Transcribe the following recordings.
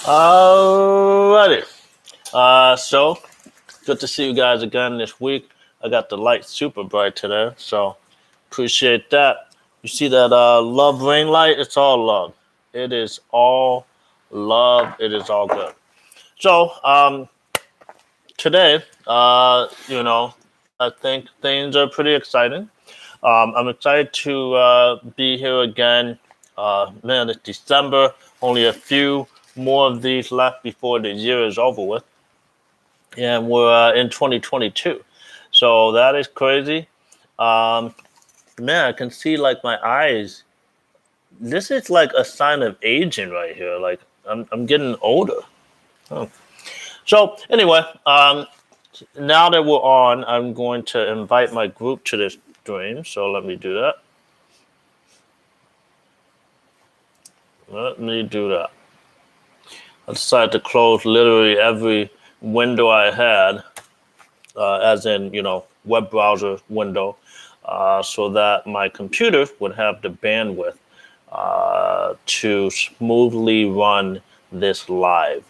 Alrighty. So good to see you guys again this week. I got the light super bright today, so appreciate that. You see that love ring light? It's all love. It is all love. It is all good. So today, I think things are pretty exciting. I'm excited to be here again. Man, it's December. Only a few more of these left before the year is over with. And we're in 2022. So that is crazy. Um, Man, I can see like my eyes. This is like a sign of aging right here. Like I'm getting older. Oh. So anyway, now that we're on, I'm going to invite my group to this stream. So let me do that. Let me do that. I decided to close literally every window I had, as in, web browser window, so that my computer would have the bandwidth to smoothly run this live.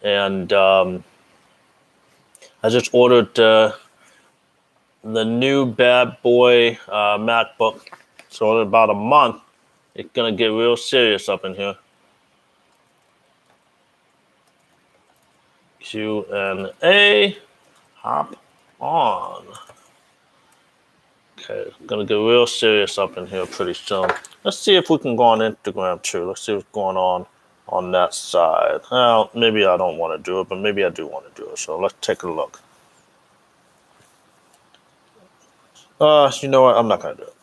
And I just ordered the new bad boy MacBook. So in about a month, it's going to get real serious up in here. Q&A, hop on. Okay, gonna get real serious up in here pretty soon. Let's see if we can go on Instagram too. Let's see what's going on that side. Well, maybe I don't want to do it, but maybe I do want to do it. So let's take a look. You know what? I'm not gonna do it.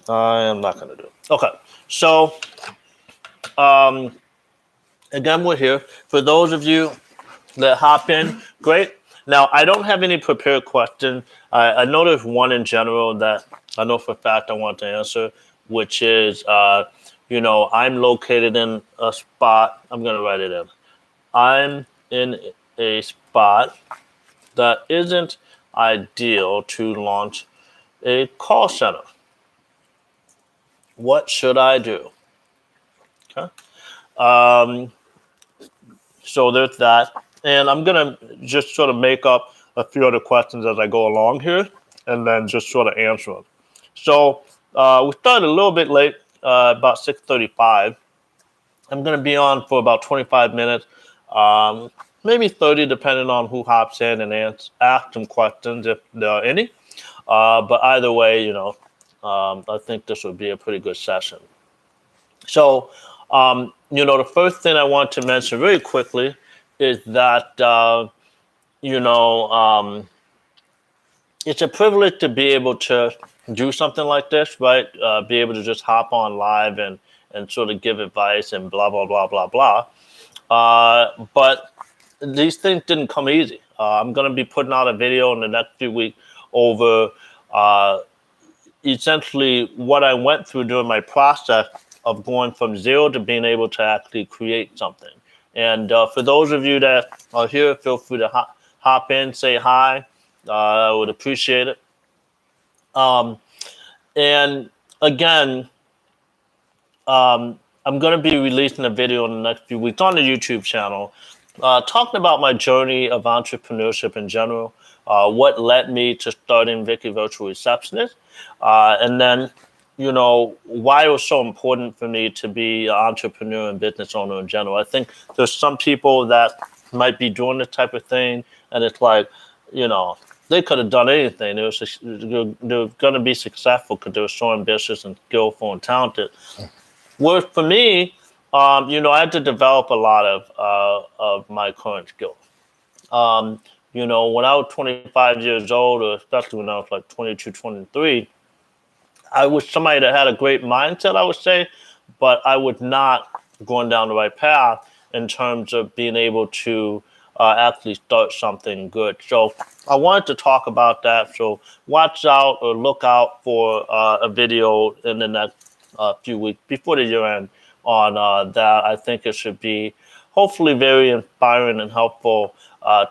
I am not gonna do it. Okay, so again, we're here. For those of you that hop in, great. Now, I don't have any prepared questions. I know there's one in general that I know for a fact I want to answer, which is, I'm located in a spot. I'm going to write it in. I'm in a spot that isn't ideal to launch a call center. What should I do? Okay. So there's that. And I'm going to just sort of make up a few other questions as I go along here and then just sort of answer them. So we started a little bit late, about 6:35. I'm going to be on for about 25 minutes, maybe 30, depending on who hops in and ask some questions if there are any. But either way, I think this would be a pretty good session. So, the first thing I want to mention very quickly is that, it's a privilege to be able to do something like this, right? Be able to just hop on live and sort of give advice and blah, blah, blah, blah, blah. But these things didn't come easy. I'm going to be putting out a video in the next few weeks over essentially what I went through during my process of going from zero to being able to actually create something. And for those of you that are here, feel free to hop in, say hi. I would appreciate it. And again, I'm going to be releasing a video in the next few weeks on the YouTube channel, talking about my journey of entrepreneurship in general, what led me to starting Vicky Virtual Receptionist, and then, why it was so important for me to be an entrepreneur and business owner in general. I think there's some people that might be doing this type of thing, and it's like, they could have done anything. They're going to be successful because they're so ambitious and skillful and talented. Whereas for me, I had to develop a lot of my current skills. When I was 25 years old, or especially when I was like 22, 23, I was somebody that had a great mindset, I would say, but I was not going down the right path in terms of being able to actually start something good. So I wanted to talk about that. So watch out or look out for a video in the next few weeks before the year end on that. I think it should be hopefully very inspiring and helpful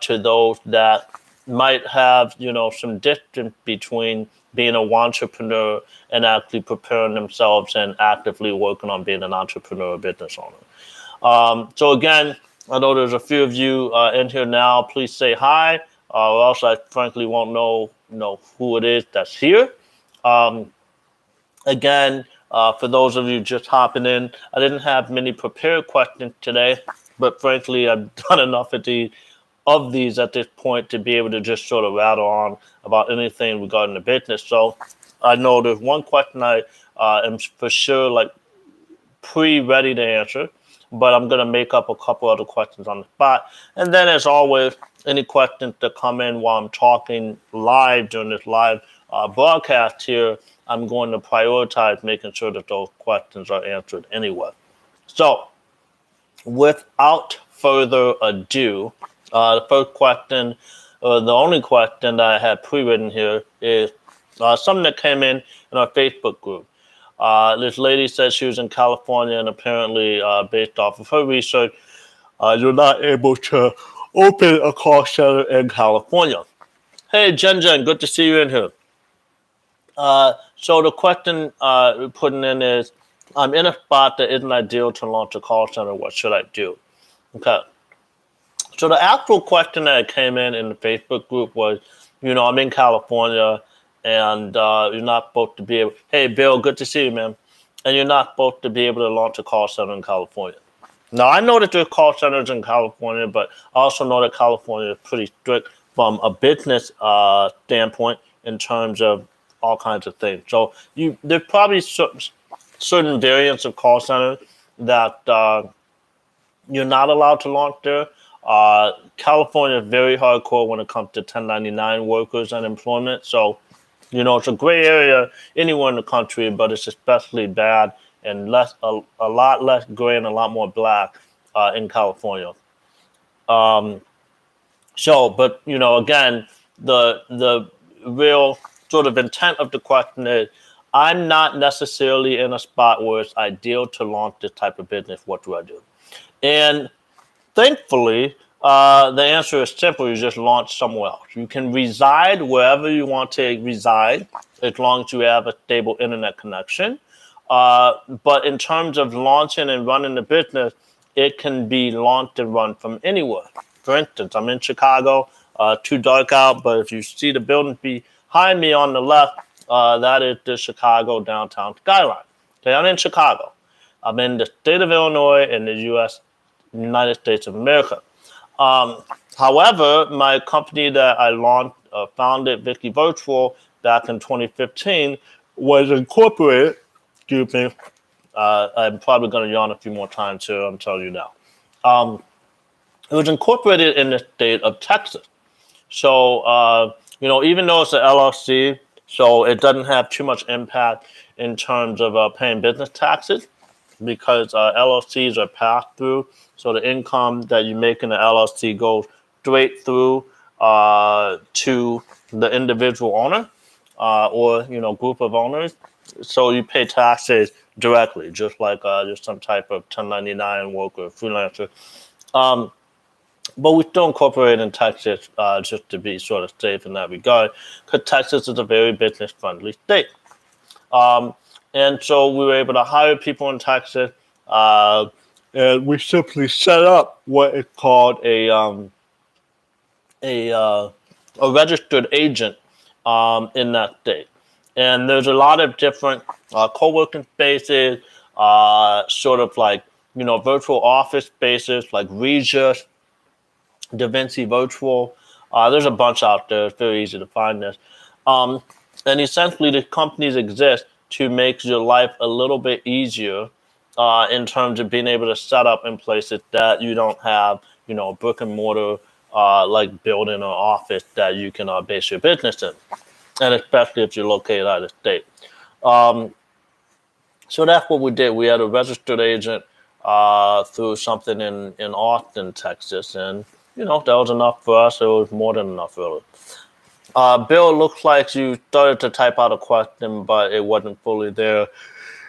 to those that might have, some distance between being an entrepreneur and actually preparing themselves and actively working on being an entrepreneur or business owner. So again, I know there's a few of you in here now. Please say hi, or else I frankly won't know who it is that's here. Um, Again, for those of you just hopping in, I didn't have many prepared questions today, but frankly, I've done enough of these at this point to be able to just sort of rattle on about anything regarding the business. So I know there's one question I am for sure like pre-ready to answer, but I'm gonna make up a couple other questions on the spot. And then, as always, any questions that come in while I'm talking live during this live broadcast here, I'm going to prioritize making sure that those questions are answered anyway. So, without further ado, the first question, or the only question that I had pre-written here, is something that came in our Facebook group. This lady said she was in California, and apparently, based off of her research, you're not able to open a call center in California. Hey, Jen, good to see you in here. So the question we're putting in is, I'm in a spot that isn't ideal to launch a call center. What should I do? Okay. So the actual question that came in the Facebook group was, I'm in California, and you're not supposed to be able. Hey, Bill, good to see you, man. And you're not supposed to be able to launch a call center in California. Now, I know that there's call centers in California, but I also know that California is pretty strict from a business standpoint in terms of all kinds of things. So there's probably certain variants of call centers that you're not allowed to launch there. California is very hardcore when it comes to 1099 workers and employment. So, it's a gray area anywhere in the country, but it's especially bad and a lot less gray and a lot more black in California. But again, the real sort of intent of the question is, I'm not necessarily in a spot where it's ideal to launch this type of business. What do I do? And thankfully, the answer is simple. You just launch somewhere else. You can reside wherever you want to reside, as long as you have a stable internet connection. But in terms of launching and running the business, it can be launched and run from anywhere. For instance, I'm in Chicago, too dark out, but if you see the building behind me on the left, that is the Chicago downtown skyline. Okay, I'm in Chicago. I'm in the state of Illinois in the United States of America. However, my company that I founded, Vicky Virtual, back in 2015, was incorporated. Excuse me. I'm probably going to yawn a few more times here. I'm telling you now. It was incorporated in the state of Texas. So, even though it's an LLC, so it doesn't have too much impact in terms of paying business taxes, because LLCs are passed through. So the income that you make in the LLC goes straight through to the individual owner or group of owners. So you pay taxes directly, just like just some type of 1099 worker, freelancer. But we still incorporate in Texas just to be sort of safe in that regard, because Texas is a very business-friendly state. And so we were able to hire people in Texas, and we simply set up what is called a registered agent in that state. And there's a lot of different co-working spaces, sort of like virtual office spaces like Regus, DaVinci Virtual. There's a bunch out there. It's very easy to find this. And essentially, the companies exist to make your life a little bit easier in terms of being able to set up in places that you don't have, brick and mortar like building or office that you can base your business in, and especially if you're located out of state. So that's what we did. We had a registered agent through something in Austin, Texas, and that was enough for us. It was more than enough, really. Bill, it looks like you started to type out a question, but it wasn't fully there.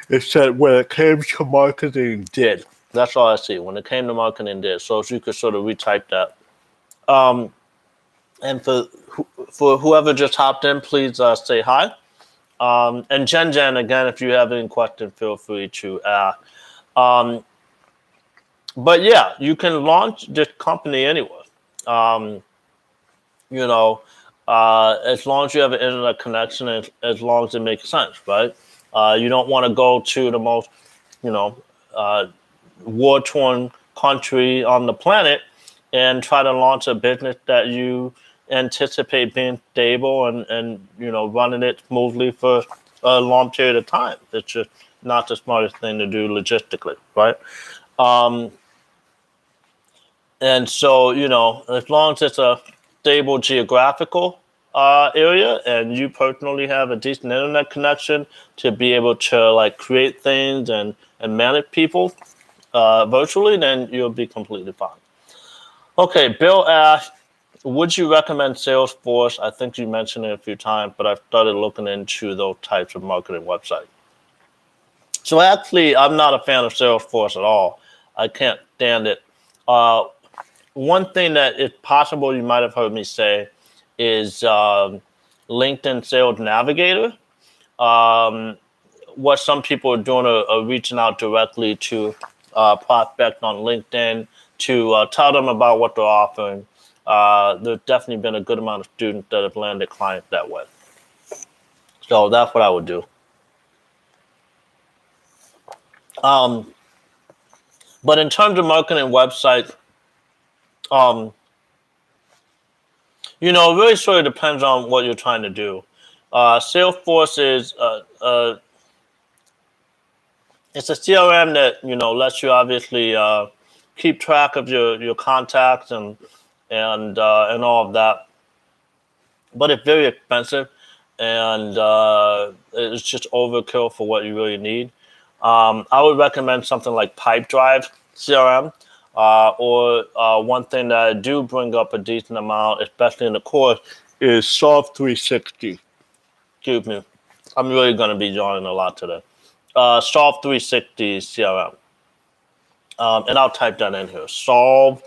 It said, when it came to marketing, did. That's all I see. When it came to marketing, did. So if you could sort of retype that. And for whoever just hopped in, please say hi. And Jen, again, if you have any questions, feel free to ask. But yeah, you can launch this company anywhere. Um, you know, as long as you have an internet connection, as long as it makes sense, right? You don't want to go to the most, you know, uh, war-torn country on the planet and try to launch a business that you anticipate being stable and running it smoothly for a long period of time. It's just not the smartest thing to do logistically, right? Um, and so, as long as it's a stable geographical area and you personally have a decent internet connection to be able to like create things and manage people virtually, then you'll be completely fine. Okay, Bill asked, would you recommend Salesforce? I think you mentioned it a few times, but I've started looking into those types of marketing websites. So actually, I'm not a fan of Salesforce at all. I can't stand it. Uh, One thing that is possible you might have heard me say is LinkedIn Sales Navigator. Um, what some people are doing are reaching out directly to prospects on LinkedIn to tell them about what they're offering. There's definitely been a good amount of students that have landed clients that way. So that's what I would do. Um, but in terms of marketing websites, um, it really sort of depends on what you're trying to do. Salesforce is it's a CRM that lets you obviously keep track of your contacts and all of that, but it's very expensive and it's just overkill for what you really need. I would recommend something like Pipedrive CRM, or one thing that I do bring up a decent amount, especially in the course, is Solve 360. Excuse me, I'm really going to be yawning a lot today. Solve 360 CRM. And I'll type that in here. Solve,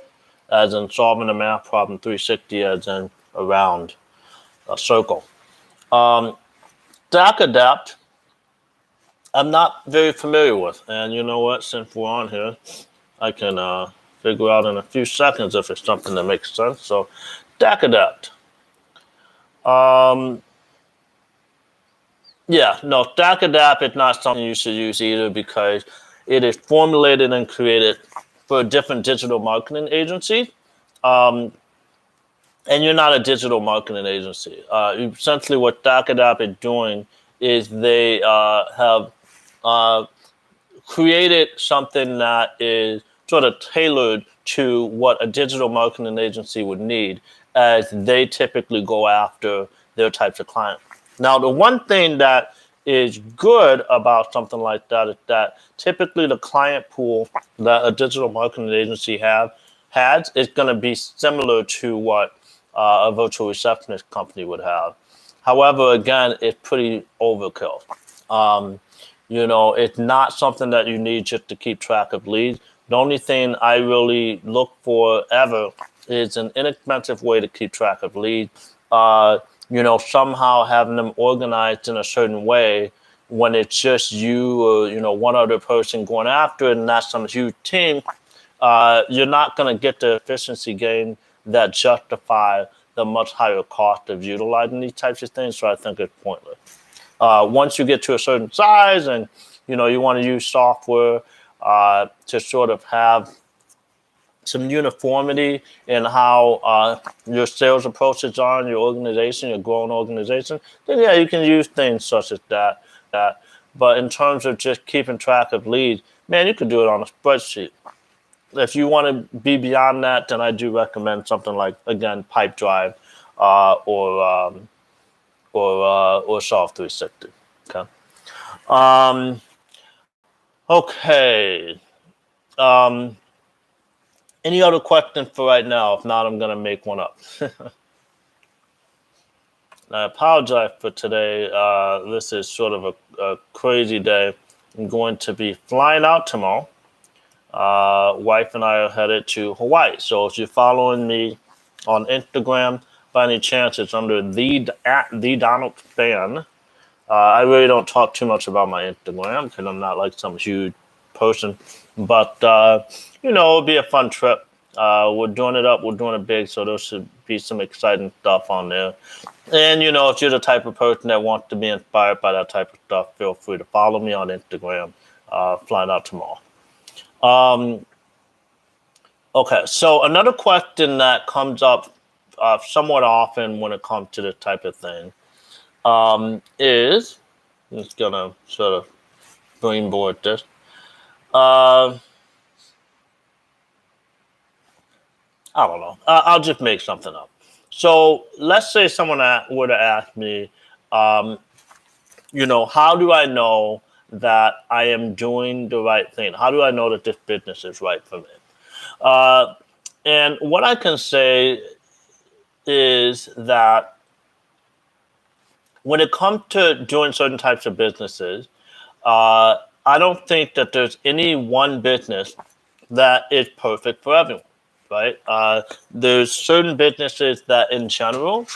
as in solving a math problem, 360 as in around a circle. Stack Adapt, I'm not very familiar with. And you know what? Since we're on here, I can figure out in a few seconds if it's something that makes sense. So, Stack Adapt. Yeah, no, Stack Adapt is not something you should use either because it is formulated and created for a different digital marketing agency. Um, and you're not a digital marketing agency. Essentially, what Stack Adapt is doing is they have uh, created something that is sort of tailored to what a digital marketing agency would need as they typically go after their types of clients. Now, the one thing that is good about something like that is that typically the client pool that a digital marketing agency has is going to be similar to what a virtual receptionist company would have. However, again, it's pretty overkill. It's not something that you need just to keep track of leads. The only thing I really look for ever is an inexpensive way to keep track of leads. Somehow having them organized in a certain way when it's just you or, one other person going after it and not some huge team, you're not going to get the efficiency gain that justify the much higher cost of utilizing these types of things. So I think it's pointless. Once you get to a certain size and you want to use software to sort of have some uniformity in how your sales approaches are in your organization, your growing organization, then yeah, you can use things such as that. But in terms of just keeping track of leads, man, you could do it on a spreadsheet. If you want to be beyond that, then I do recommend something like, again, Pipedrive or Solve 360. Okay. Okay. Any other questions for right now? If not, I'm gonna make one up. I apologize for today. This is sort of a crazy day. I'm going to be flying out tomorrow. Wife and I are headed to Hawaii. So if you're following me on Instagram, by any chance, it's under the Donald Fan. I really don't talk too much about my Instagram because I'm not like some huge person. But, it'll be a fun trip. We're doing it up. We're doing it big. So there should be some exciting stuff on there. And, if you're the type of person that wants to be inspired by that type of stuff, feel free to follow me on Instagram. Flying out tomorrow. Okay, so another question that comes up somewhat often when it comes to this type of thing is, I'm just going to sort of brainboard this. I don't know. I'll just make something up. So let's say someone were to ask me, how do I know that I am doing the right thing? How do I know that this business is right for me? And what I can say is that when it comes to doing certain types of businesses, I don't think that there's any one business that is perfect for everyone, right? There's certain businesses that in general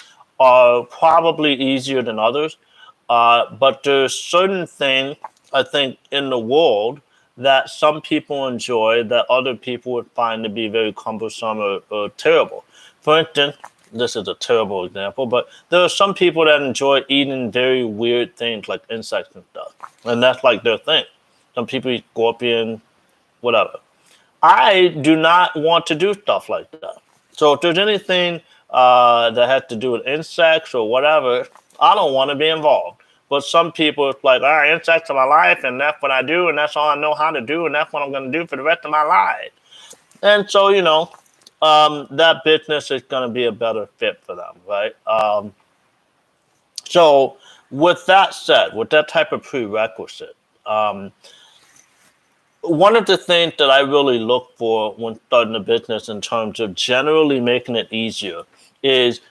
are probably easier than others, but there's certain things I think in the world that some people enjoy that other people would find to be very cumbersome or terrible. For instance, this is a terrible example, but there are some people that enjoy eating very weird things like insects and stuff, and that's like their thing. Some people eat scorpion, whatever. I do not want to do stuff like that. So if there's anything that has to do with insects or whatever, I don't want to be involved. But some people, it's like, all right, insects are my life, and that's what I do, and that's all I know how to do, and that's what I'm going to do for the rest of my life. And so, that business is going to be a better fit for them, right? So with that said, with that type of prerequisite, one of the things that I really look for when starting a business in terms of generally making it easier is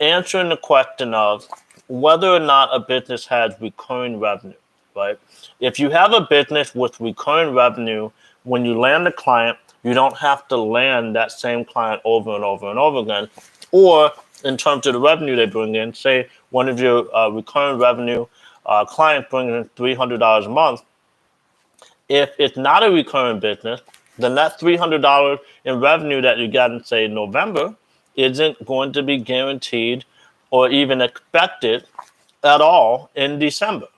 answering the question of whether or not a business has recurring revenue, right? If you have a business with recurring revenue, when you land a client, you don't have to land that same client over and over and over again. Or in terms of the revenue they bring in, say one of your recurring revenue clients bringing in $300 a month. If it's not a recurring business, then that $300 in revenue that you got in, say, November isn't going to be guaranteed or even expected at all in December.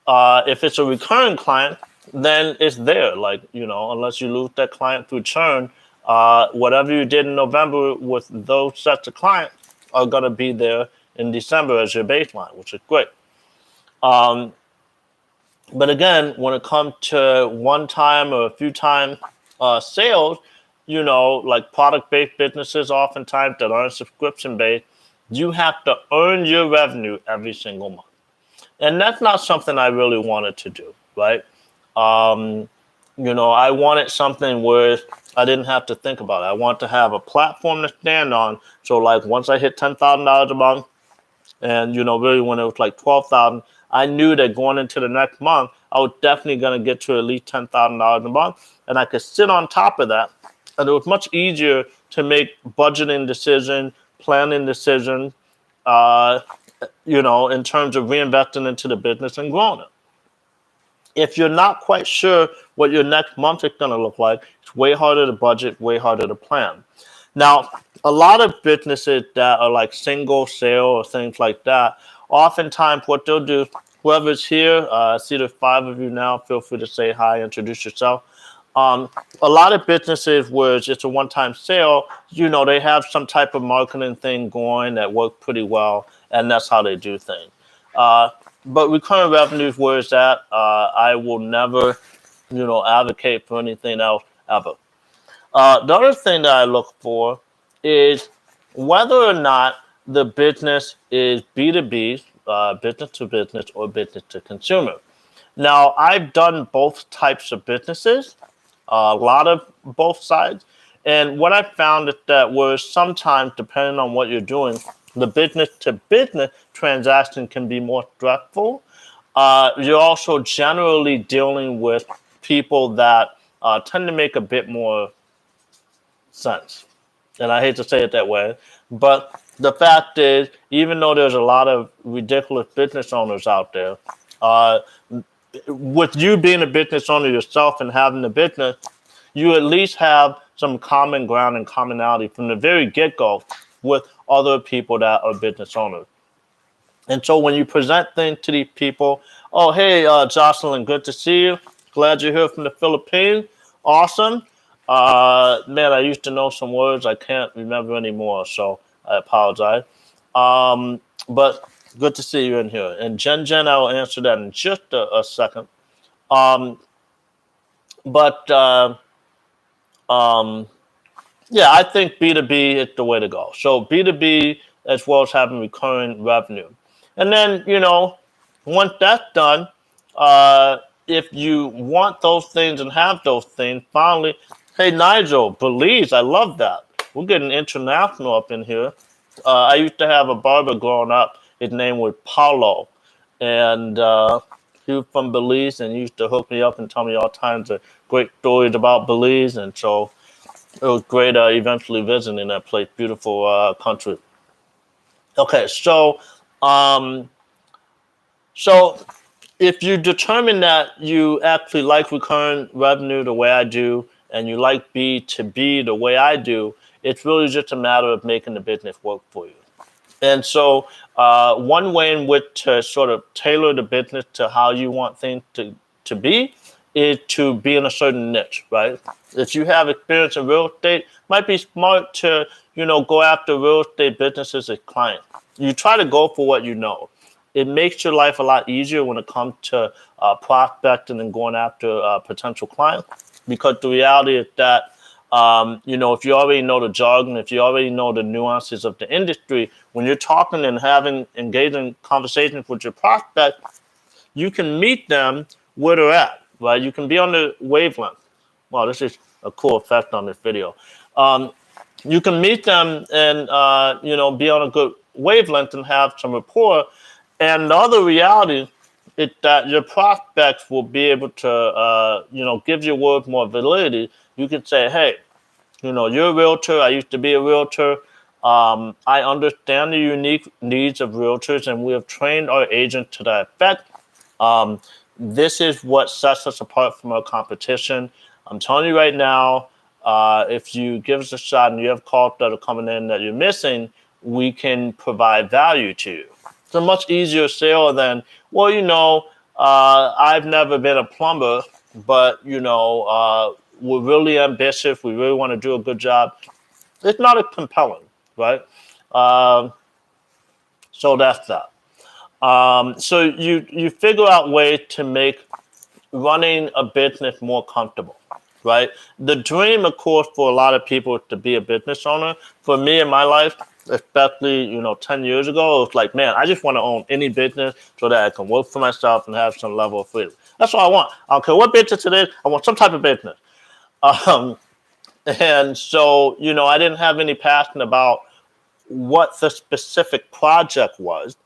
If it's a recurring client, then it's there. Like, unless you lose that client through churn, whatever you did in November with those sets of clients are going to be there in December as your baseline, which is great. But again, when it comes to one-time or a few-time sales, like product-based businesses oftentimes that aren't subscription-based, you have to earn your revenue every single month. And that's not something I really wanted to do, right? I wanted something where I didn't have to think about it. I want to have a platform to stand on. So like once I hit $10,000 a month, and really when it was like 12,000, I knew that going into the next month, I was definitely going to get to at least $10,000 a month, and I could sit on top of that. And it was much easier to make budgeting decisions, planning decisions, in terms of reinvesting into the business and growing it. If you're not quite sure what your next month is going to look like, it's way harder to budget, way harder to plan. Now, a lot of businesses that are like single sale or things like that, oftentimes what they'll do, whoever's here, I see there's 5 of you now, feel free to say hi, introduce yourself. A lot of businesses where it's a one-time sale, they have some type of marketing thing going that works pretty well, and that's how they do things. But recurring revenues, where is that? I will never, advocate for anything else ever. The other thing that I look for is whether or not the business is B2B, business to business, or business to consumer. Now, I've done both types of businesses, a lot of both sides. And what I found is that where sometimes, depending on what you're doing, the business to business transaction can be more stressful. You're also generally dealing with people that tend to make a bit more sense. And I hate to say it that way, but the fact is, even though there's a lot of ridiculous business owners out there, with you being a business owner yourself and having a business, you at least have some common ground and commonality from the very get-go with other people that are business owners. And so when you present things to these people, oh, hey, Jocelyn, good to see you. Glad you're here from the Philippines. Awesome. Man, I used to know some words. I can't remember anymore, so I apologize. But good to see you in here. And Jen, I will answer that in just a second. Um, but yeah, I think B2B is the way to go. So B2B as well as having recurring revenue. And then, once that's done, if you want those things and have those things, finally, hey, Nigel, Belize, I love that. We're getting international up in here. I used to have a barber growing up. His name was Paulo. And he was from Belize and he used to hook me up and tell me all kinds of great stories about Belize. And so it was great eventually visiting that place. Beautiful country. Okay, um, so if you determine that you actually like recurring revenue the way I do, and you like B2B the way I do, it's really just a matter of making the business work for you. And so one way in which to sort of tailor the business to how you want things to be is to be in a certain niche, right? If you have experience in real estate, it might be smart to, go after real estate businesses as clients. You try to go for what you know. It makes your life a lot easier when it comes to prospecting and going after potential clients, because the reality is that if you already know the jargon, if you already know the nuances of the industry, when you're talking and having engaging conversations with your prospect, you can meet them where they're at, right? You can be on the wavelength. Wow, this is a cool effect on this video. You can meet them and, be on a good wavelength and have some rapport. And the other reality is that your prospects will be able to, give your words more validity. You can say, hey, you're a realtor. I used to be a realtor. I understand the unique needs of realtors, and we have trained our agents to that effect. This is what sets us apart from our competition. I'm telling you right now, if you give us a shot and you have calls that are coming in that you're missing, we can provide value to you. It's a much easier sale than, well, I've never been a plumber, but, we're really ambitious. We really want to do a good job. It's not as compelling, right? So that's that. So you figure out ways to make running a business more comfortable, right? The dream, of course, for a lot of people is to be a business owner. For me in my life, especially 10 years ago, it was like, man, I just want to own any business so that I can work for myself and have some level of freedom. That's all I want. I don't care what business it is. I want some type of business. And so, I didn't have any passion about what the specific project was,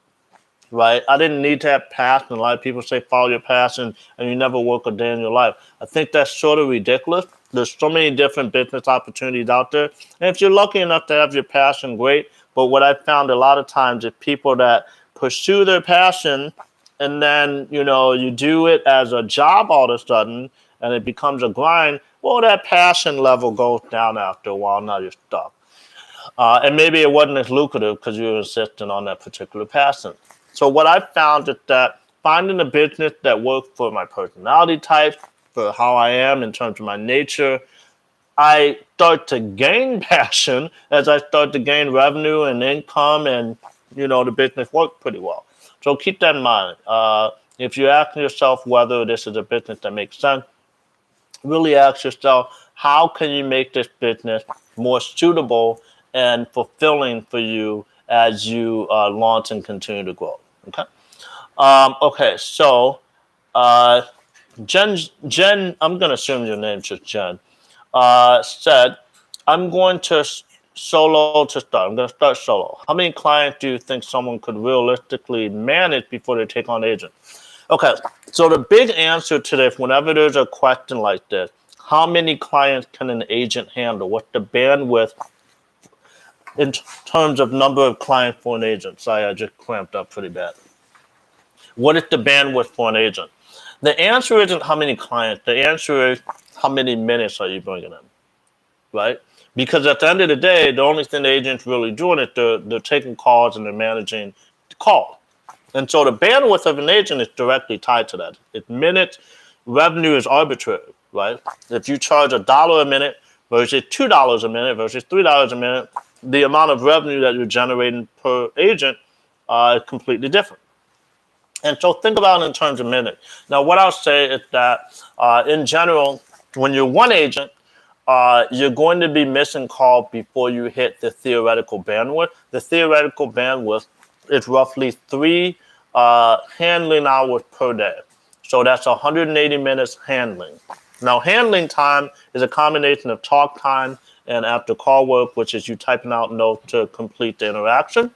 right? I didn't need to have passion. A lot of people say follow your passion and you never work a day in your life. I think that's sort of ridiculous. There's so many different business opportunities out there. And if you're lucky enough to have your passion, great. But what I found a lot of times is people that pursue their passion and then, you do it as a job all of a sudden and it becomes a grind, well, that passion level goes down after a while. Now you're stuck. And maybe it wasn't as lucrative because you were insisting on that particular passion. So what I found is that finding a business that works for my personality type, for how I am in terms of my nature, I start to gain passion as I start to gain revenue and income, and the business works pretty well. So keep that in mind. If you're asking yourself whether this is a business that makes sense, really ask yourself, how can you make this business more suitable and fulfilling for you as you launch and continue to grow? Okay. So Jen, I'm going to assume your name's just Jen, said, I'm going to solo to start. I'm going to start solo. How many clients do you think someone could realistically manage before they take on an agent? Okay, so the big answer to this, whenever there's a question like this, how many clients can an agent handle? What's the bandwidth in terms of number of clients for an agent? Sorry, I just cramped up pretty bad. What is the bandwidth for an agent? The answer isn't how many clients. The answer is how many minutes are you bringing in, right? Because at the end of the day, the only thing the agent's really doing is they're taking calls and they're managing the call. And so the bandwidth of an agent is directly tied to that. It's minutes. Revenue is arbitrary, right? If you charge $1 a minute versus $2 a minute versus $3 a minute, the amount of revenue that you're generating per agent is completely different. And so think about it in terms of minutes. Now, what I'll say is that in general, when you're one agent, you're going to be missing calls before you hit the theoretical bandwidth. The theoretical bandwidth is roughly 3 handling hours per day. So that's 180 minutes handling. Now, handling time is a combination of talk time and after call work, which is you typing out notes to complete the interaction.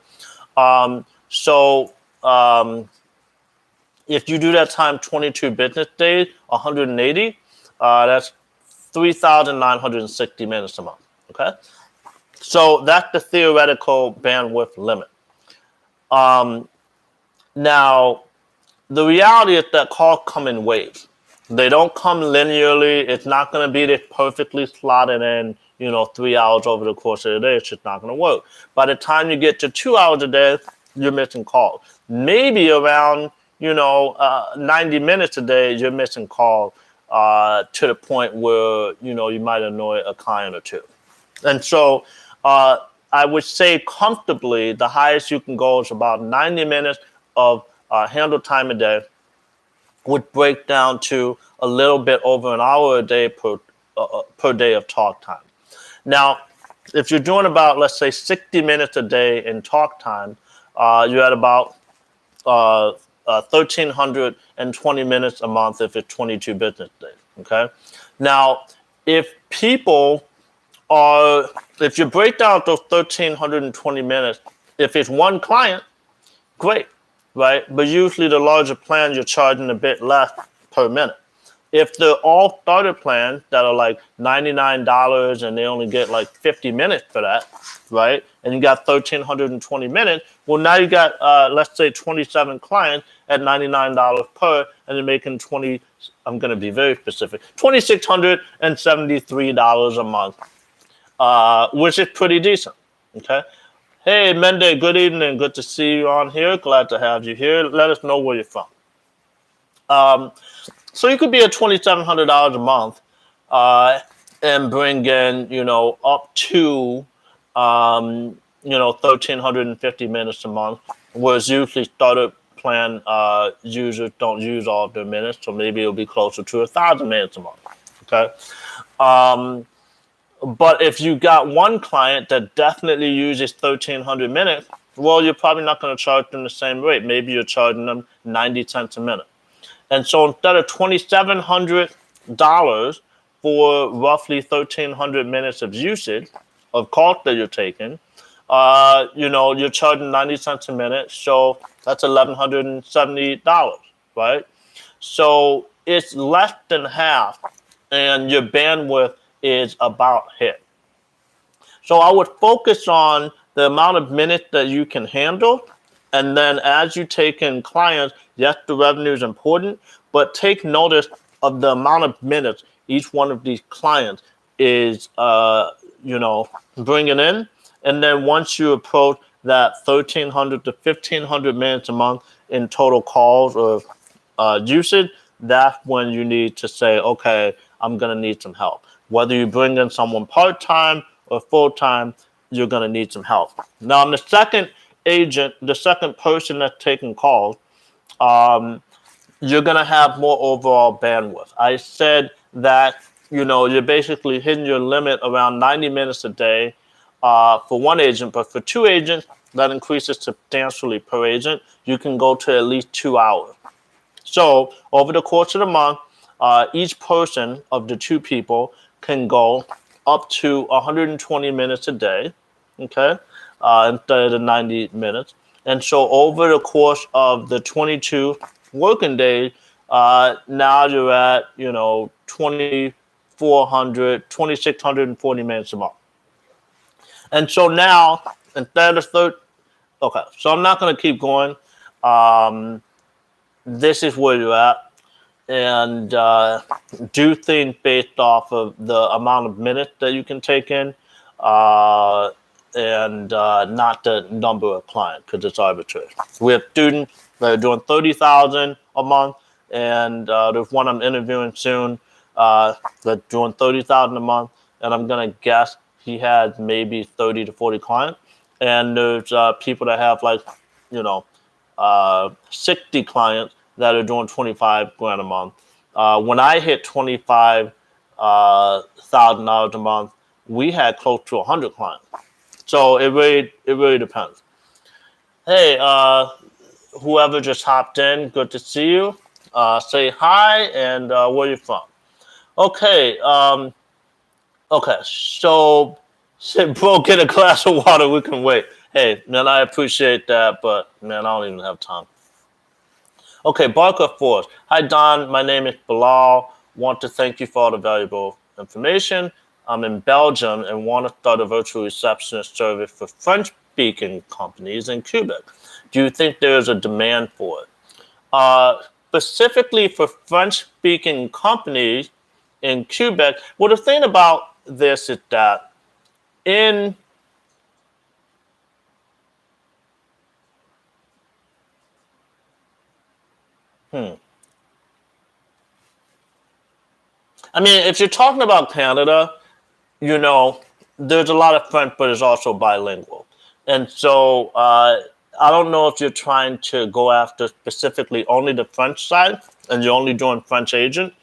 If you do that time 22 business days, 180, that's 3,960 minutes a month, okay? So that's the theoretical bandwidth limit. Now, the reality is that calls come in waves. They don't come linearly. It's not going to be this perfectly slotted in, 3 hours over the course of the day. It's just not going to work. By the time you get to 2 hours a day, you're missing calls. Maybe around, 90 minutes a day, you're missing calls to the point where, you might annoy a client or two. And so I would say comfortably, the highest you can go is about 90 minutes of handle time a day, would break down to a little bit over an hour a day per day of talk time. Now, if you're doing about, let's say, 60 minutes a day in talk time, you're at about 1,320 minutes a month if it's 22 business days, okay? Now, if you break down those 1,320 minutes, if it's one client, great, right? But usually the larger plans, you're charging a bit less per minute. If they're all starter plans that are like $99 and they only get like 50 minutes for that, right? And you got 1,320 minutes, well, now you got, let's say 27 clients at $99 per, and they're making I'm going to be very specific, $2,673 a month, which is pretty decent, okay? Hey, Mende, good evening. Good to see you on here. Glad to have you here. Let us know where you're from. So you could be at $2,700 a month and bring in, up to, 1,350 minutes a month, whereas usually starter plan users don't use all of their minutes, so maybe it'll be closer to 1,000 minutes a month, okay? But if you got one client that definitely uses 1,300 minutes, well, you're probably not going to charge them the same rate. Maybe you're charging them 90 cents a minute. And so instead of $2,700 for roughly 1,300 minutes of usage of calls that you're taking, you're charging 90 cents a minute. So that's $1,170, right? So it's less than half, and your bandwidth is about hit. So I would focus on the amount of minutes that you can handle. And then as you take in clients, yes, the revenue is important, but take notice of the amount of minutes each one of these clients is, bringing in. And then once you approach that 1,300 to 1,500 minutes a month in total calls or usage, that's when you need to say, okay, I'm going to need some help. Whether you bring in someone part-time or full-time, you're going to need some help. Now, I'm the second person that's taking calls, you're going to have more overall bandwidth. I said that, you're basically hitting your limit around 90 minutes a day for one agent, but for two agents, that increases substantially per agent. You can go to at least 2 hours. So over the course of the month, each person of the two people can go up to 120 minutes a day, okay, instead of the 90 minutes. And so over the course of the 22 working days, now you're at, 2,640 minutes a month. And so now, instead of okay, so I'm not going to keep going. This is where you're at. and do things based off of the amount of minutes that you can take in, uh, and not the number of clients, because it's arbitrary. We have students that are doing 30,000 a month, and there's one I'm interviewing soon that's doing 30,000 a month, and I'm gonna guess he has maybe 30 to 40 clients. And there's people that have like, you know, 60 clients that are doing 25 grand a month. When I hit 25 $1,000 a month, we had close to 100 clients. So it really depends. Hey, whoever just hopped in, good to see you. Say hi and where you from. Okay, okay. So, say, bro, get a glass of water. We can wait. Hey, man, I appreciate that, but man, I don't even have time. Okay, Barker Force. Hi, Don. My name is Bilal. Want to thank you for all the valuable information. I'm in Belgium and want to start a virtual receptionist service for French-speaking companies in Quebec. Do you think there is a demand for it? Specifically for French-speaking companies in Quebec, well, the thing about this is that in I mean, if you're talking about Canada, you know, there's a lot of French, but it's also bilingual. And so I don't know if you're trying to go after specifically only the French side and you're only doing French agent,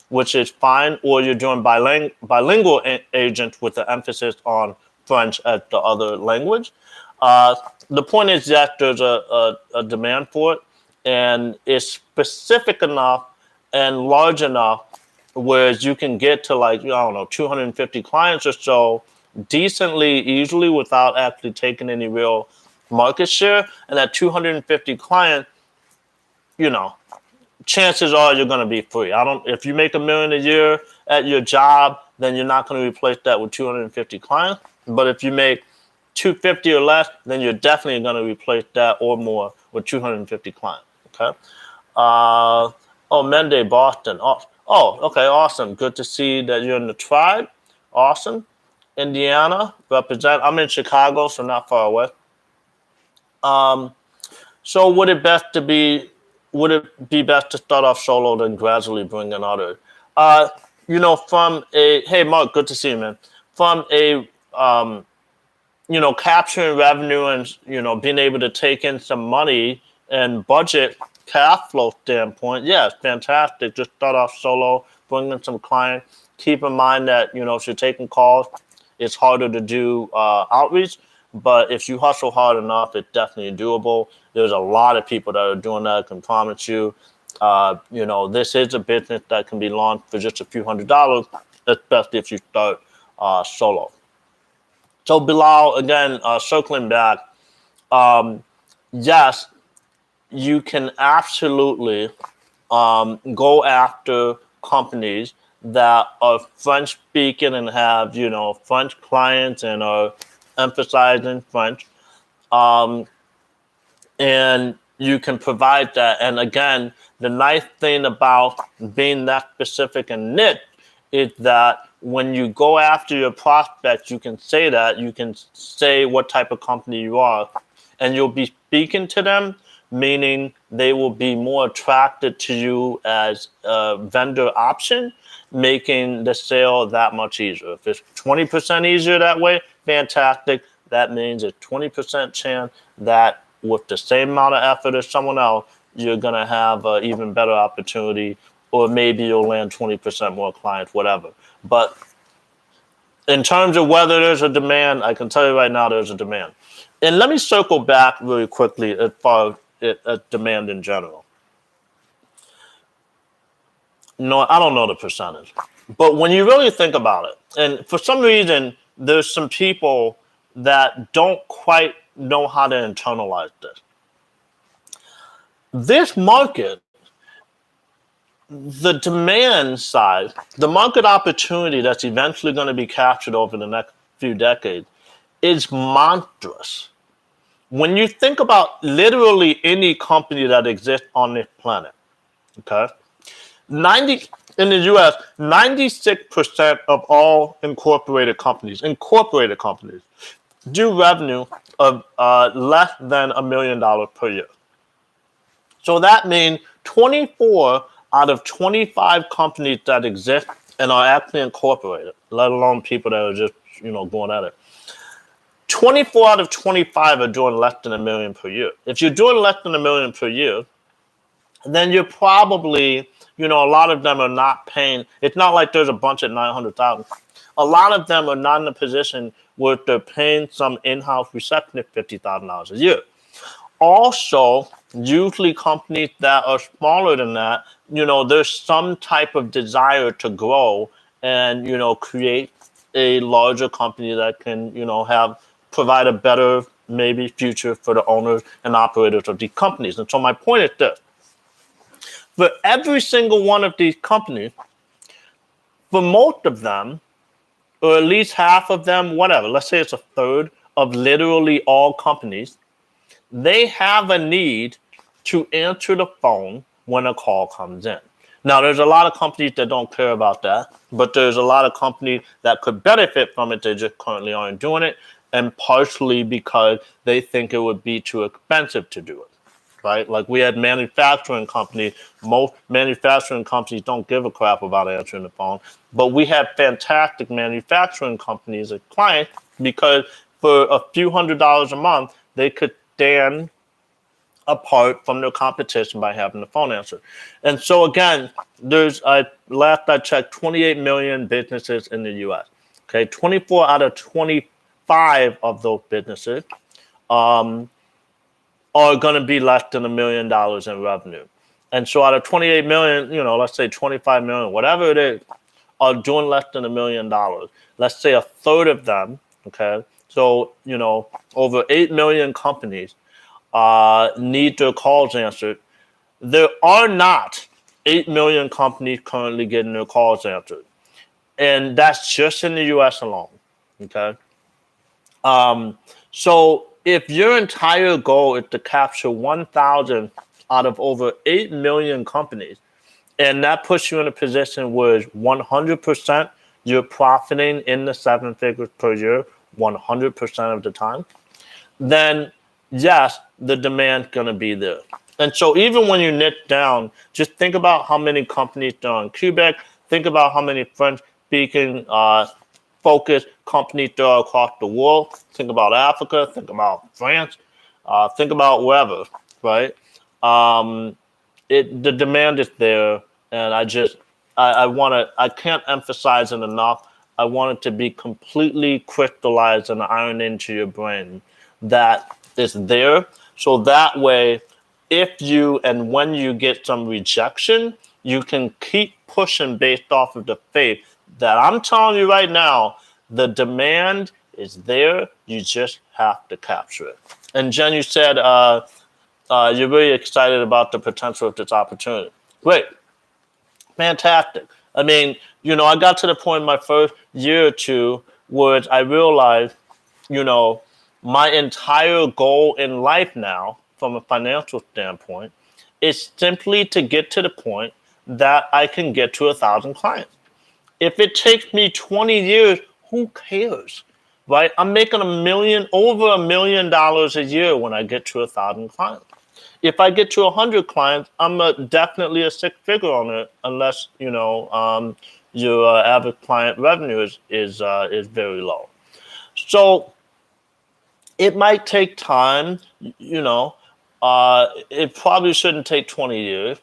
which is fine, or you're doing bilingual agent with the emphasis on French as the other language. Uh, the point is that there's a demand for it, and it's specific enough and large enough whereas you can get to like, I don't know, 250 clients or so decently easily without actually taking any real market share. And that 250 client, you know, chances are you're going to be free. If you make $1 million a year at your job, then you're not going to replace that with 250 clients. But if you make 250 or less, then you're definitely going to replace that or more with 250 clients. Okay. Oh, Mende, Boston. Okay, awesome. Good to see that you're in the tribe. Awesome. Indiana, represent. I'm in Chicago, so not far away. Um, so would it be best to start off solo then gradually bring in others? Uh, hey Mark, good to see you, man. From a capturing revenue and being able to take in some money and budget cash flow standpoint, yeah, it's fantastic. Just start off solo, bring in some clients. Keep in mind that if you're taking calls, it's harder to do outreach. But if you hustle hard enough, it's definitely doable. There's a lot of people that are doing that. I can promise you. This is a business that can be launched for just a few $100s, especially if you start solo. So Bilal, again, circling back, yes, you can absolutely go after companies that are French speaking and have French clients and are emphasizing French, and you can provide that. And again, the nice thing about being that specific and niche is that when you go after your prospects, you can say what type of company you are, and you'll be speaking to them, meaning they will be more attracted to you as a vendor option, making the sale that much easier. If it's 20% easier that way, fantastic. That means a 20% chance that with the same amount of effort as someone else, you're going to have an even better opportunity, or maybe you'll land 20% more clients, whatever. But in terms of whether there's a demand, I can tell you right now there's a demand. And let me circle back really quickly as far as demand in general. No, I don't know the percentage. But when you really think about it, and for some reason, there's some people that don't quite know how to internalize this. This market, the demand side, the market opportunity that's eventually going to be captured over the next few decades is monstrous. When you think about literally any company that exists on this planet, okay, 90 in the U.S., 96% of all incorporated companies do revenue of less than $1 million per year. So that means 24 out of 25 companies that exist and are actually incorporated, let alone people that are just going at it. 24 out of 25 are doing less than $1 million per year. If you're doing less than $1 million per year, then you're probably, a lot of them are not paying. It's not like there's a bunch at 900,000. A lot of them are not in a position where they're paying some in-house receptionist $50,000 a year. Also, usually companies that are smaller than that, there's some type of desire to grow and, create a larger company that can, provide a better maybe future for the owners and operators of these companies. And so my point is this. For every single one of these companies, for most of them, or at least half of them, whatever, let's say it's a third of literally all companies, they have a need to answer the phone when a call comes in. Now, there's a lot of companies that don't care about that, but there's a lot of companies that could benefit from it. They just currently aren't doing it, and partially because they think it would be too expensive to do it, right? Like we had manufacturing companies. Most manufacturing companies don't give a crap about answering the phone, but we have fantastic manufacturing companies as clients because for a few $100s a month, they could stand apart from their competition by having the phone answered. And so again, last I checked, 28 million businesses in the US. Okay, 24 out of 25 of those businesses are going to be less than $1 million in revenue. And so out of 28 million, let's say 25 million, whatever it is, are doing less than $1 million. Let's say a third of them, okay? So, over 8 million companies need their calls answered. There are not 8 million companies currently getting their calls answered. And that's just in the US alone, okay? So if your entire goal is to capture 1,000 out of over 8 million companies, and that puts you in a position where 100% you're profiting in the 7 figures per year, 100% of the time, then yes, the demand's going to be there. And so even when you niche down, just think about how many companies there are in Quebec. Think about how many French-speaking focused companies there are across the world. Think about Africa. Think about France. Think about wherever, right? The demand is there, and I can't emphasize it enough. I want it to be completely crystallized and ironed into your brain that it's there. So that way, if you and when you get some rejection, you can keep pushing based off of the faith that I'm telling you right now, the demand is there. You just have to capture it. And Jen, you said you're really excited about the potential of this opportunity. Great. Fantastic. I mean, I got to the point in my first year or two where I realized, my entire goal in life now, from a financial standpoint, is simply to get to the point that I can get to 1,000 clients. If it takes me 20 years, who cares, right? I'm making over $1 million a year when I get to 1,000 clients. If I get to 100 clients, I'm definitely a six-figure owner, unless your average client revenue is very low. So it might take time. It probably shouldn't take 20 years,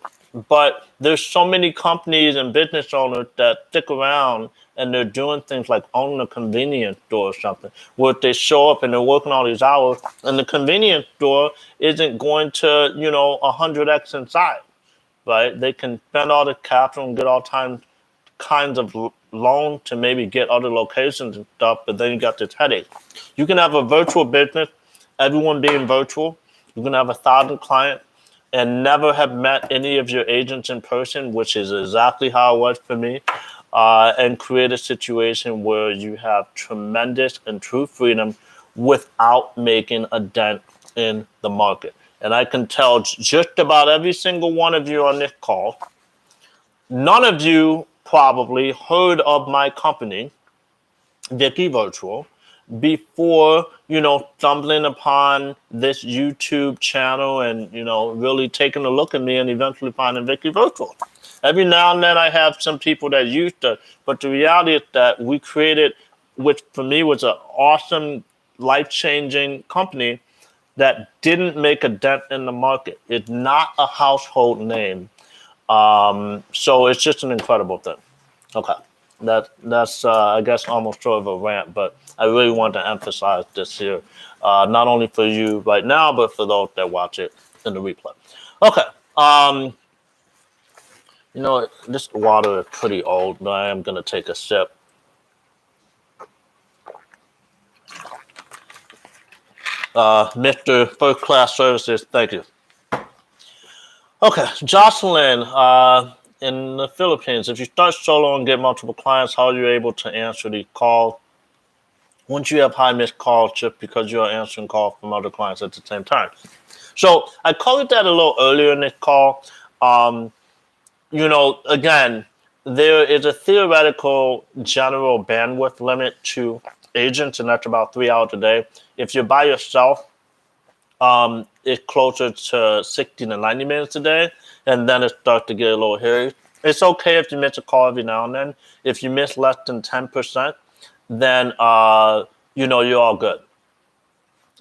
but there's so many companies and business owners that stick around and they're doing things like owning a convenience store or something, where they show up and they're working all these hours, and the convenience store isn't going to, 100x in size, right? They can spend all the capital and get all kinds of loan to maybe get other locations and stuff, but then you got this headache. You can have a virtual business, everyone being virtual. You can have 1,000 clients and never have met any of your agents in person, which is exactly how it was for me, and create a situation where you have tremendous and true freedom without making a dent in the market. And I can tell just about every single one of you on this call, None of you probably heard of my company, Vicky Virtual, before, stumbling upon this YouTube channel and, really taking a look at me and eventually finding Vicky Virtual. Every now and then I have some people that used it, but the reality is that we created, which for me was an awesome, life-changing company that didn't make a dent in the market. It's not a household name. So it's just an incredible thing. Okay. That's I guess almost sort of a rant, but I really want to emphasize this here, not only for you right now, but for those that watch it in the replay. Okay. This water is pretty old, but I am gonna take a sip. Mr. First Class Services, thank you. Okay, Jocelyn, in the Philippines, if you start solo and get multiple clients, how are you able to answer the call? Once you have high missed calls just because you are answering calls from other clients at the same time. So I covered that a little earlier in this call. Again, there is a theoretical general bandwidth limit to agents, and that's about 3 hours a day. If you're by yourself, it's closer to 60 to 90 minutes a day, and then it starts to get a little hairy. It's okay if you miss a call every now and then. If you miss less than 10%, then you're all good.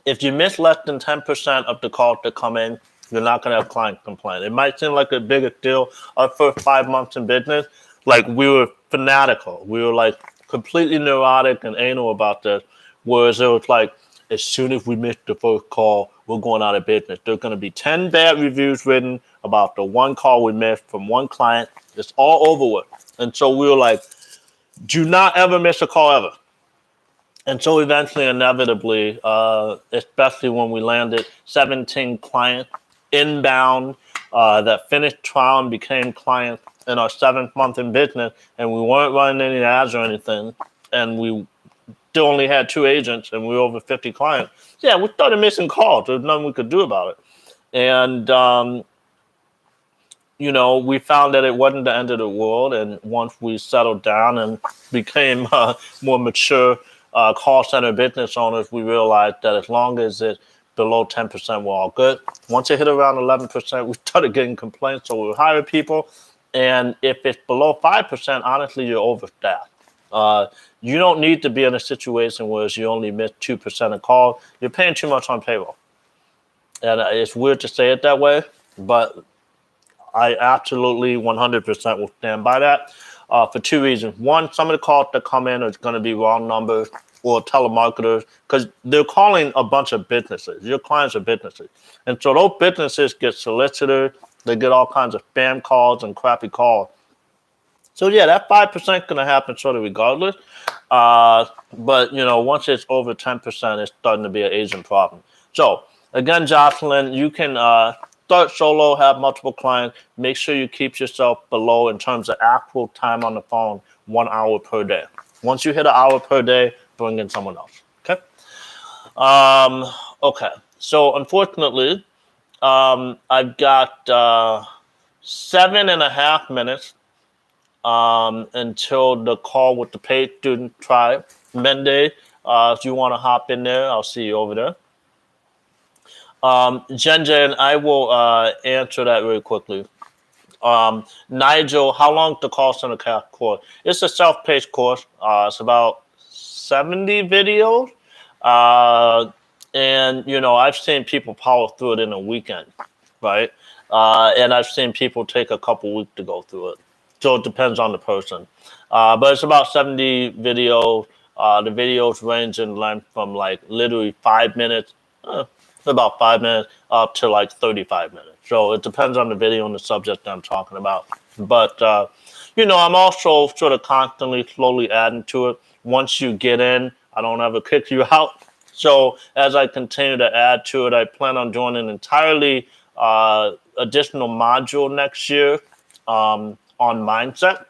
If you miss less than 10% of the calls that come in, you're not going to have client complaint. It might seem like a bigger deal. Our first 5 months in business, like we were fanatical. We were like completely neurotic and anal about this. Whereas it was like, as soon as we miss the first call, we're going out of business. There's going to be 10 bad reviews written about the one call we missed from one client. It's all over with. And so we were like, do not ever miss a call ever. And so eventually, inevitably, especially when we landed 17 clients inbound that finished trial and became clients in our 7th month in business, and we weren't running any ads or anything, and we still only had 2 agents, and we were over 50 clients. Yeah, we started missing calls. There was nothing we could do about it. And, we found that it wasn't the end of the world. And once we settled down and became more mature call center business owners, we realized that as long as it's below 10%, we're all good. Once it hit around 11%, we started getting complaints, so we would hire people. And if it's below 5%, honestly, you're overstaffed. You don't need to be in a situation where you only miss 2% of calls. You're paying too much on payroll. And it's weird to say it that way, but I absolutely 100% will stand by that for 2 reasons. One, some of the calls that come in are going to be wrong numbers or telemarketers because they're calling a bunch of businesses. Your clients are businesses. And so those businesses get solicited. They get all kinds of spam calls and crappy calls. So yeah, that 5% is going to happen sort of regardless. But, once it's over 10%, it's starting to be an agent problem. So again, Jocelyn, you can start solo, have multiple clients. Make sure you keep yourself below in terms of actual time on the phone, 1 hour per day. Once you hit an hour per day, bring in someone else. Okay. Okay. So unfortunately, I've got 7.5 minutes until the call with the paid student tribe. Monday, if you want to hop in there, I'll see you over there. Jen, I will answer that very quickly. Nigel, how long is the call center course? It's a self-paced course. It's about 70 videos. And, I've seen people power through it in a weekend, right? And I've seen people take a couple weeks to go through it. So it depends on the person. But it's about 70 videos. The videos range in length from like literally 5 minutes, about 5 minutes, up to like 35 minutes. So it depends on the video and the subject that I'm talking about. But, I'm also sort of constantly, slowly adding to it. Once you get in, I don't ever kick you out. So as I continue to add to it, I plan on doing an entirely additional module next year on mindset.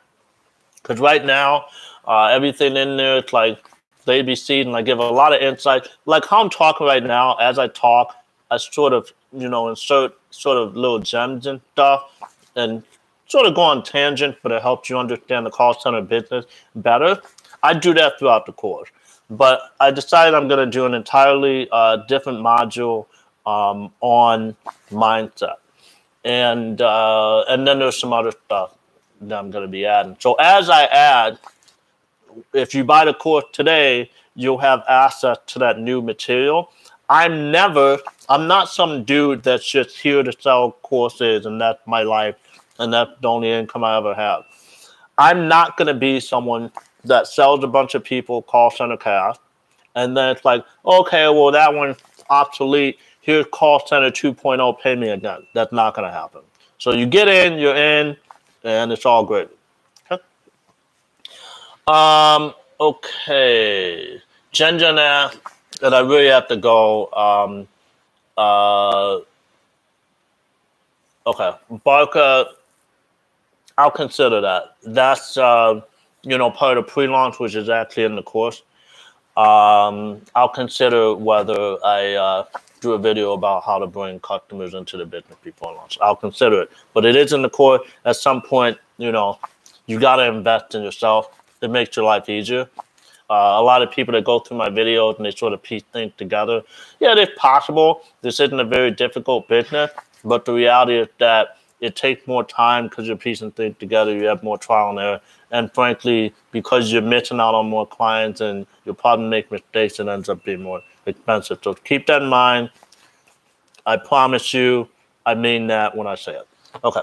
Because right now, everything in there, it's like the ABC, and I give a lot of insight. Like how I'm talking right now, as I talk, I sort of, insert sort of little gems and stuff, and sort of go on tangent, but it helps you understand the call center business better. I do that throughout the course. But I decided I'm going to do an entirely different module on mindset. And then there's some other stuff that I'm going to be adding. So as I add, if you buy the course today, you'll have access to that new material. I'm not some dude that's just here to sell courses and that's my life and that's the only income I ever have. I'm not going to be someone that sells a bunch of people call center cash and then it's like, okay, well, that one's obsolete. Here's call center 2.0, pay me again. That's not going to happen. So you get in, you're in, and it's all great. Okay. Okay. Jen asked, and I really have to go. Okay. Barker, I'll consider that. That's, part of the pre-launch, which is actually in the course. I'll consider whether I do a video about how to bring customers into the business before launch. I'll consider it, but it is in the core. At some point, you got to invest in yourself. It makes your life easier. A lot of people that go through my videos and they sort of piece things together. Yeah, it's possible. This isn't a very difficult business, but the reality is that it takes more time because you're piecing things together. You have more trial and error. And frankly, because you're missing out on more clients and you'll probably make mistakes, it ends up being more expensive. So keep that in mind. I promise you, I mean that when I say it. Okay.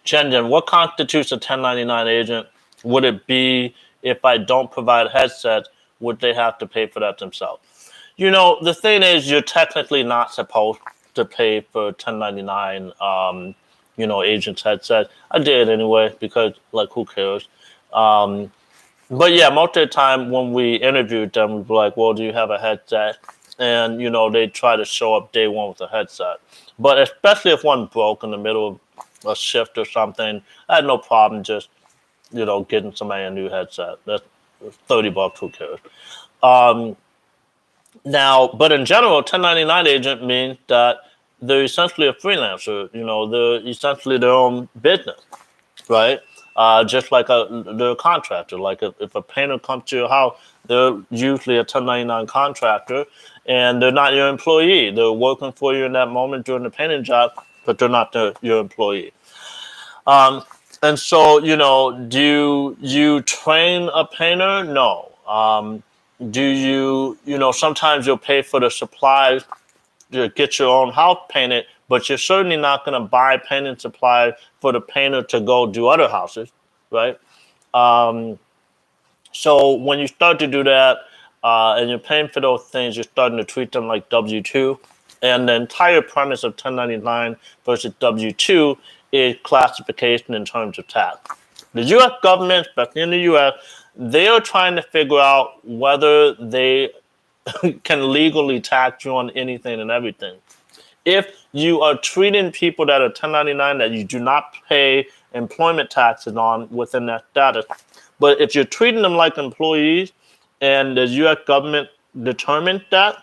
Chen, what constitutes a 1099 agent? Would it be if I don't provide headsets, would they have to pay for that themselves? The thing is, you're technically not supposed to pay for 1099 agents headset. I did anyway because who cares? But yeah, most of the time when we interviewed them, we'd be like, well, do you have a headset? And they try to show up day one with a headset. But especially if one broke in the middle of a shift or something, I had no problem just getting somebody a new headset. That's $30, who cares? Now, but in general, 1099 agent means that they're essentially a freelancer. They're essentially their own business, right? Just like they're a contractor. Like if a painter comes to your house, they're usually a 1099 contractor, and they're not your employee. They're working for you in that moment during the painting job, but they're not your employee. And so, do you train a painter? No. Do you, sometimes you'll pay for the supplies to get your own house painted, but you're certainly not going to buy painting supplies for the painter to go do other houses, right? So when you start to do that and you're paying for those things, you're starting to treat them like W-2. And the entire premise of 1099 versus W-2 is classification in terms of tax. The U.S. government, especially in the U.S., they are trying to figure out whether they can legally tax you on anything and everything. If you are treating people that are 1099 that you do not pay employment taxes on within that status, but if you're treating them like employees and the U.S. government determines that,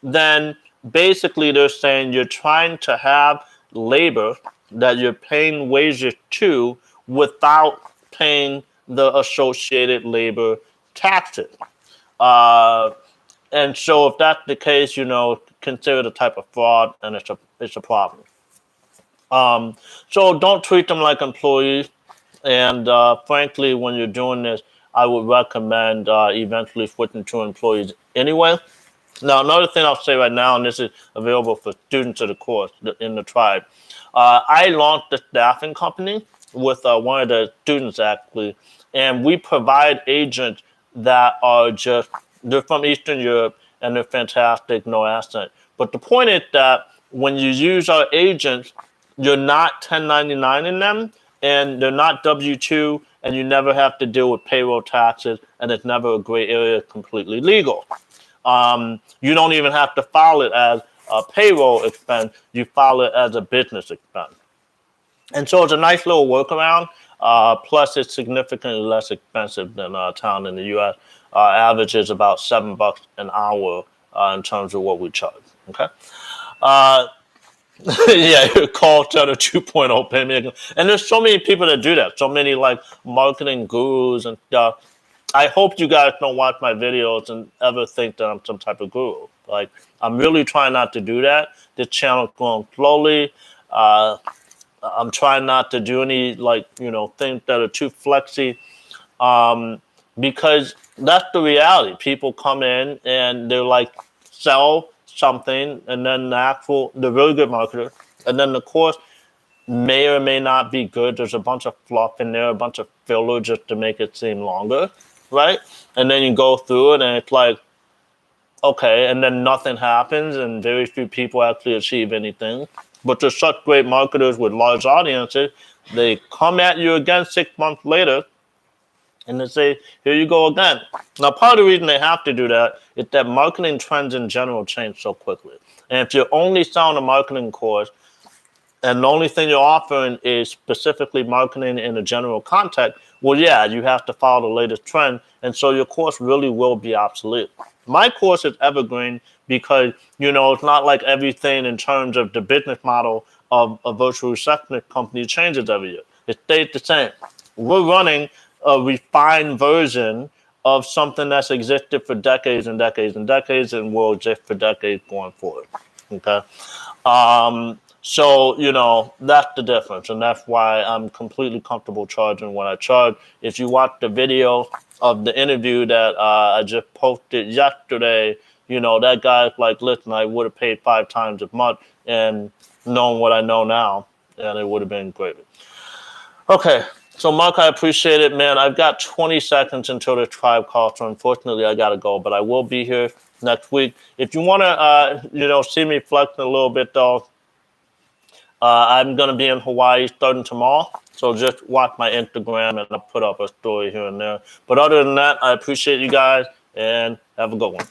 then basically they're saying you're trying to have labor that you're paying wages to without paying the associated labor taxes. And so if that's the case, consider it a type of fraud, and it's a problem. So don't treat them like employees. And frankly, when you're doing this, I would recommend eventually switching to employees anyway. Now, another thing I'll say right now, and this is available for students of the course in the tribe, I launched a staffing company with one of the students actually, and we provide agents that are they're from Eastern Europe and they're fantastic, no accent. But the point is that when you use our agents, you're not 1099 in them, and they're not W-2, and you never have to deal with payroll taxes, and it's never a gray area, completely legal. You don't even have to file it as a payroll expense. You file it as a business expense. And so it's a nice little workaround. Plus, it's significantly less expensive than a town in the U.S. Average is about $7 an hour in terms of what we charge. Okay. Yeah, call center 2.0 pay me. And there's so many people that do that. So many like marketing gurus and stuff. I hope you guys don't watch my videos and ever think that I'm some type of guru. Like, I'm really trying not to do that. This channel's going slowly. Uh, I'm trying not to do any like things that are too flexy, because that's the reality. People come in and they're like sell something, and then the really good marketer, and then the course may or may not be good. There's a bunch of fluff in there, a bunch of filler just to make it seem longer, right? And then you go through it, and it's like, okay, and then nothing happens, and very few people actually achieve anything. But there's such great marketers with large audiences. They come at you again 6 months later, and they say, here you go again. Now, part of the reason they have to do that is that marketing trends in general change so quickly. And if you're only selling a marketing course, and the only thing you're offering is specifically marketing in a general context, well, yeah, you have to follow the latest trend, and so your course really will be obsolete. My course is evergreen because, it's not like everything in terms of the business model of a virtual receptionist company changes every year. It stays the same. We're running a refined version of something that's existed for decades and decades and decades and will exist for decades going forward. Okay? So, that's the difference. And that's why I'm completely comfortable charging what I charge. If you watch the video of the interview that I just posted yesterday, that guy's like, listen, I would have paid 5 times as much and known what I know now, and it would have been great. Okay. So, Mark, I appreciate it, man. I've got 20 seconds until the tribe call, so unfortunately I got to go, but I will be here next week. If you want to, see me flexing a little bit, though, I'm going to be in Hawaii starting tomorrow. So just watch my Instagram and I'll put up a story here and there. But other than that, I appreciate you guys and have a good one.